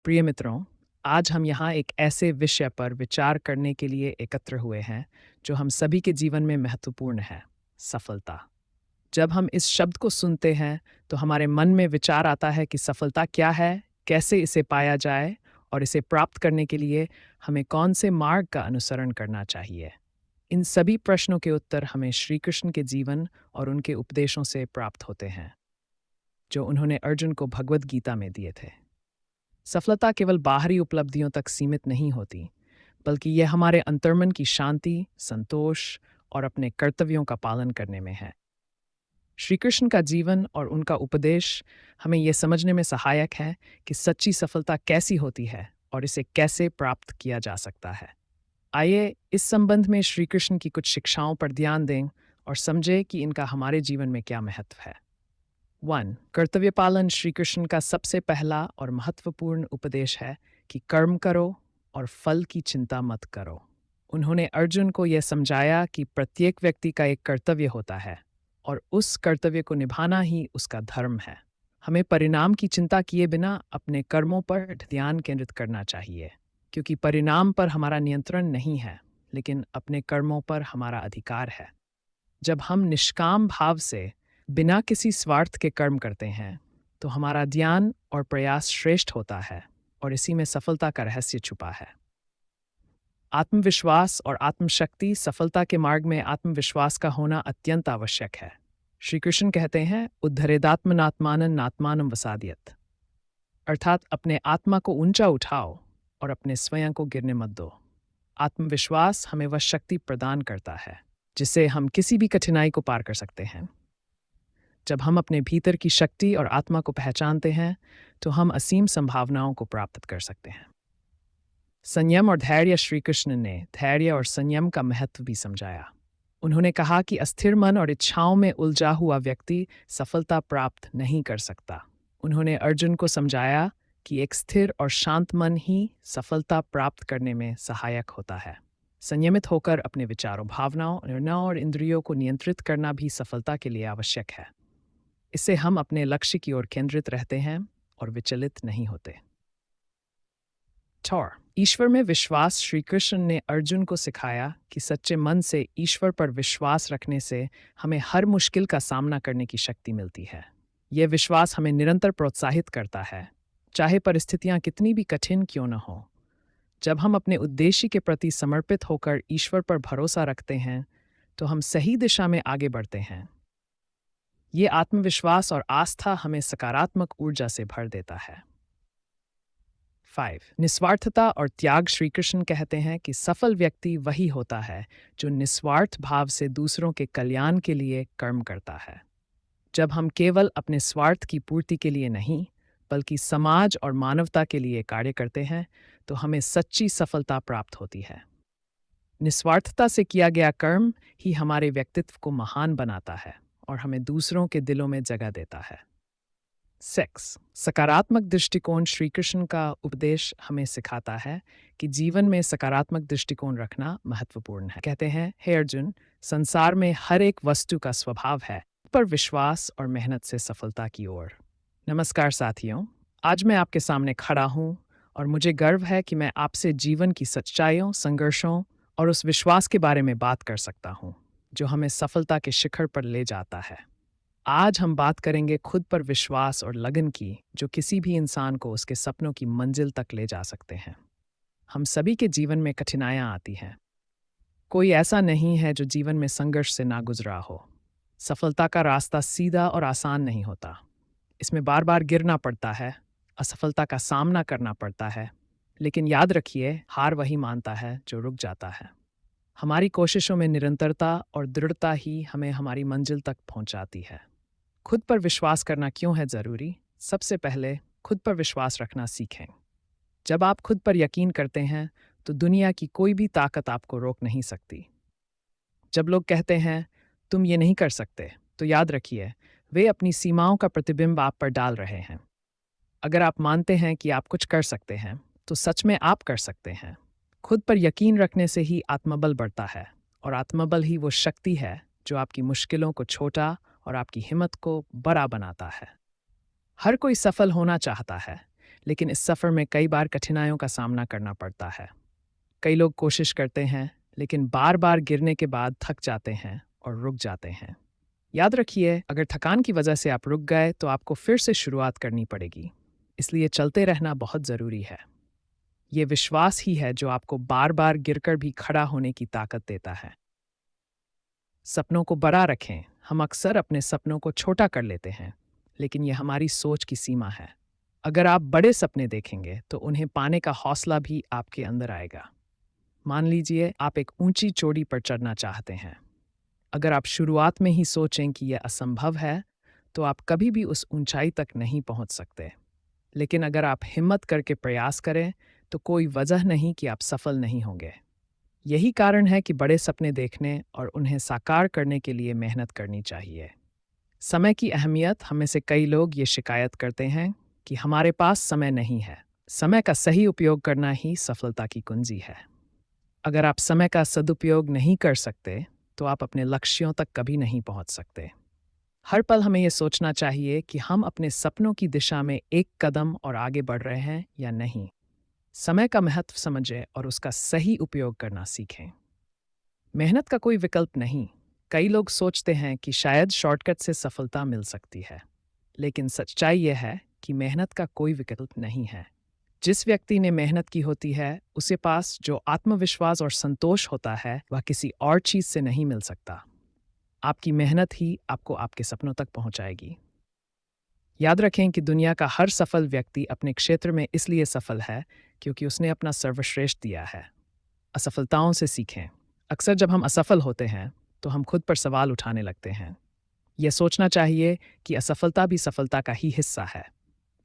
प्रिय मित्रों, आज हम यहाँ एक ऐसे विषय पर विचार करने के लिए एकत्र हुए हैं जो हम सभी के जीवन में महत्वपूर्ण है, सफलता। जब हम इस शब्द को सुनते हैं तो हमारे मन में विचार आता है कि सफलता क्या है, कैसे इसे पाया जाए और इसे प्राप्त करने के लिए हमें कौन से मार्ग का अनुसरण करना चाहिए। इन सभी प्रश्नों के उत्तर हमें श्री कृष्ण के जीवन और उनके उपदेशों से प्राप्त होते हैं, जो उन्होंने अर्जुन को भगवद गीता में दिए थे। सफलता केवल बाहरी उपलब्धियों तक सीमित नहीं होती, बल्कि यह हमारे अंतर्मन की शांति, संतोष और अपने कर्तव्यों का पालन करने में है। श्री कृष्ण का जीवन और उनका उपदेश हमें यह समझने में सहायक है कि सच्ची सफलता कैसी होती है और इसे कैसे प्राप्त किया जा सकता है। आइए इस संबंध में श्री कृष्ण की कुछ शिक्षाओं पर ध्यान दें और समझें कि इनका हमारे जीवन में क्या महत्व है। 1. कर्तव्य पालन। श्री कृष्ण का सबसे पहला और महत्वपूर्ण उपदेश है कि कर्म करो और फल की चिंता मत करो। उन्होंने अर्जुन को यह समझाया कि प्रत्येक व्यक्ति का एक कर्तव्य होता है और उस कर्तव्य को निभाना ही उसका धर्म है। हमें परिणाम की चिंता किए बिना अपने कर्मों पर ध्यान केंद्रित करना चाहिए, क्योंकि परिणाम पर हमारा नियंत्रण नहीं है, लेकिन अपने कर्मों पर हमारा अधिकार है। जब हम निष्काम भाव से बिना किसी स्वार्थ के कर्म करते हैं तो हमारा ध्यान और प्रयास श्रेष्ठ होता है और इसी में सफलता का रहस्य छुपा है। आत्मविश्वास और आत्मशक्ति। सफलता के मार्ग में आत्मविश्वास का होना अत्यंत आवश्यक है। श्री कृष्ण कहते हैं, उद्धरेदात्मनात्मानं नात्मानं वसादयत्, अर्थात अपने आत्मा को ऊंचा उठाओ और अपने स्वयं को गिरने मत दो। आत्मविश्वास हमें वह शक्ति प्रदान करता है जिससे हम किसी भी कठिनाई को पार कर सकते हैं। जब हम अपने भीतर की शक्ति और आत्मा को पहचानते हैं तो हम असीम संभावनाओं को प्राप्त कर सकते हैं। संयम और धैर्य। श्री कृष्ण ने धैर्य और संयम का महत्व भी समझाया। उन्होंने कहा कि अस्थिर मन और इच्छाओं में उलझा हुआ व्यक्ति सफलता प्राप्त नहीं कर सकता। उन्होंने अर्जुन को समझाया कि एक स्थिर और शांत मन ही सफलता प्राप्त करने में सहायक होता है। संयमित होकर अपने विचारों, भावनाओं, निर्णयों और इंद्रियों को नियंत्रित करना भी सफलता के लिए आवश्यक है। इससे हम अपने लक्ष्य की ओर केंद्रित रहते हैं और विचलित नहीं होते। 4. ईश्वर में विश्वास। श्री कृष्ण ने अर्जुन को सिखाया कि सच्चे मन से ईश्वर पर विश्वास रखने से हमें हर मुश्किल का सामना करने की शक्ति मिलती है। यह विश्वास हमें निरंतर प्रोत्साहित करता है, चाहे परिस्थितियां कितनी भी कठिन क्यों न हो। जब हम अपने उद्देश्य के प्रति समर्पित होकर ईश्वर पर भरोसा रखते हैं तो हम सही दिशा में आगे बढ़ते हैं। ये आत्मविश्वास और आस्था हमें सकारात्मक ऊर्जा से भर देता है। 5. निस्वार्थता और त्याग। श्री कृष्ण कहते हैं कि सफल व्यक्ति वही होता है जो निस्वार्थ भाव से दूसरों के कल्याण के लिए कर्म करता है। जब हम केवल अपने स्वार्थ की पूर्ति के लिए नहीं, बल्कि समाज और मानवता के लिए कार्य करते हैं तो हमें सच्ची सफलता प्राप्त होती है। निस्वार्थता से किया गया कर्म ही हमारे व्यक्तित्व को महान बनाता है और हमें दूसरों के दिलों में जगह देता है। 6. सकारात्मक दृष्टिकोण। श्री कृष्ण का उपदेश हमें सिखाता है कि जीवन में सकारात्मक दृष्टिकोण रखना महत्वपूर्ण है। कहते हैं, हे अर्जुन, संसार में हर एक वस्तु का स्वभाव है पर विश्वास और मेहनत से सफलता की ओर। नमस्कार साथियों, आज मैं आपके सामने खड़ा हूँ और मुझे गर्व है कि मैं आपसे जीवन की सच्चाइयों, संघर्षों और उस विश्वास के बारे में बात कर सकता हूँ जो हमें सफलता के शिखर पर ले जाता है। आज हम बात करेंगे खुद पर विश्वास और लगन की, जो किसी भी इंसान को उसके सपनों की मंजिल तक ले जा सकते हैं। हम सभी के जीवन में कठिनाइयां आती हैं। कोई ऐसा नहीं है जो जीवन में संघर्ष से ना गुजरा हो। सफलता का रास्ता सीधा और आसान नहीं होता। इसमें बार बार गिरना पड़ता है, असफलता का सामना करना पड़ता है, लेकिन याद रखिए, हार वही मानता है जो रुक जाता है। हमारी कोशिशों में निरंतरता और दृढ़ता ही हमें हमारी मंजिल तक पहुंचाती है। खुद पर विश्वास करना क्यों है ज़रूरी? सबसे पहले खुद पर विश्वास रखना सीखें। जब आप खुद पर यकीन करते हैं तो दुनिया की कोई भी ताकत आपको रोक नहीं सकती। जब लोग कहते हैं तुम ये नहीं कर सकते, तो याद रखिए, वे अपनी सीमाओं का प्रतिबिंब आप पर डाल रहे हैं। अगर आप मानते हैं कि आप कुछ कर सकते हैं तो सच में आप कर सकते हैं। खुद पर यकीन रखने से ही आत्मबल बढ़ता है और आत्मबल ही वो शक्ति है जो आपकी मुश्किलों को छोटा और आपकी हिम्मत को बड़ा बनाता है। हर कोई सफल होना चाहता है, लेकिन इस सफ़र में कई बार कठिनाइयों का सामना करना पड़ता है। कई लोग कोशिश करते हैं, लेकिन बार बार गिरने के बाद थक जाते हैं और रुक जाते हैं। याद रखिए, अगर थकान की वजह से आप रुक गए तो आपको फिर से शुरुआत करनी पड़ेगी। इसलिए चलते रहना बहुत ज़रूरी है। ये विश्वास ही है जो आपको बार बार गिरकर भी खड़ा होने की ताकत देता है। सपनों को बड़ा रखें। हम अक्सर अपने सपनों को छोटा कर लेते हैं, लेकिन यह हमारी सोच की सीमा है। अगर आप बड़े सपने देखेंगे तो उन्हें पाने का हौसला भी आपके अंदर आएगा। मान लीजिए आप एक ऊंची चोटी पर चढ़ना चाहते हैं। अगर आप शुरुआत में ही सोचें कि यह असंभव है, तो आप कभी भी उस ऊंचाई तक नहीं पहुंच सकते। लेकिन अगर आप हिम्मत करके प्रयास करें, तो कोई वजह नहीं कि आप सफल नहीं होंगे। यही कारण है कि बड़े सपने देखने और उन्हें साकार करने के लिए मेहनत करनी चाहिए। समय की अहमियत। हमें से कई लोग ये शिकायत करते हैं कि हमारे पास समय नहीं है। समय का सही उपयोग करना ही सफलता की कुंजी है। अगर आप समय का सदुपयोग नहीं कर सकते, तो आप अपने लक्ष्यों तक कभी नहीं पहुंच सकते। हर पल हमें यह सोचना चाहिए कि हम अपने सपनों की दिशा में एक कदम और आगे बढ़ रहे हैं या नहीं। समय का महत्व समझें और उसका सही उपयोग करना सीखें। मेहनत का कोई विकल्प नहीं। कई लोग सोचते हैं कि शायद शॉर्टकट से सफलता मिल सकती है, लेकिन सच्चाई यह है कि मेहनत का कोई विकल्प नहीं है। जिस व्यक्ति ने मेहनत की होती है, उसके पास जो आत्मविश्वास और संतोष होता है, वह किसी और चीज से नहीं मिल सकता। आपकी मेहनत ही आपको आपके सपनों तक पहुंचाएगी। याद रखें कि दुनिया का हर सफल व्यक्ति अपने क्षेत्र में इसलिए सफल है क्योंकि उसने अपना सर्वश्रेष्ठ दिया है। असफलताओं से सीखें। अक्सर जब हम असफल होते हैं, तो हम खुद पर सवाल उठाने लगते हैं। यह सोचना चाहिए कि असफलता भी सफलता का ही हिस्सा है।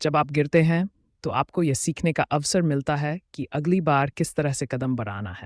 जब आप गिरते हैं, तो आपको यह सीखने का अवसर मिलता है कि अगली बार किस तरह से कदम बढ़ाना है।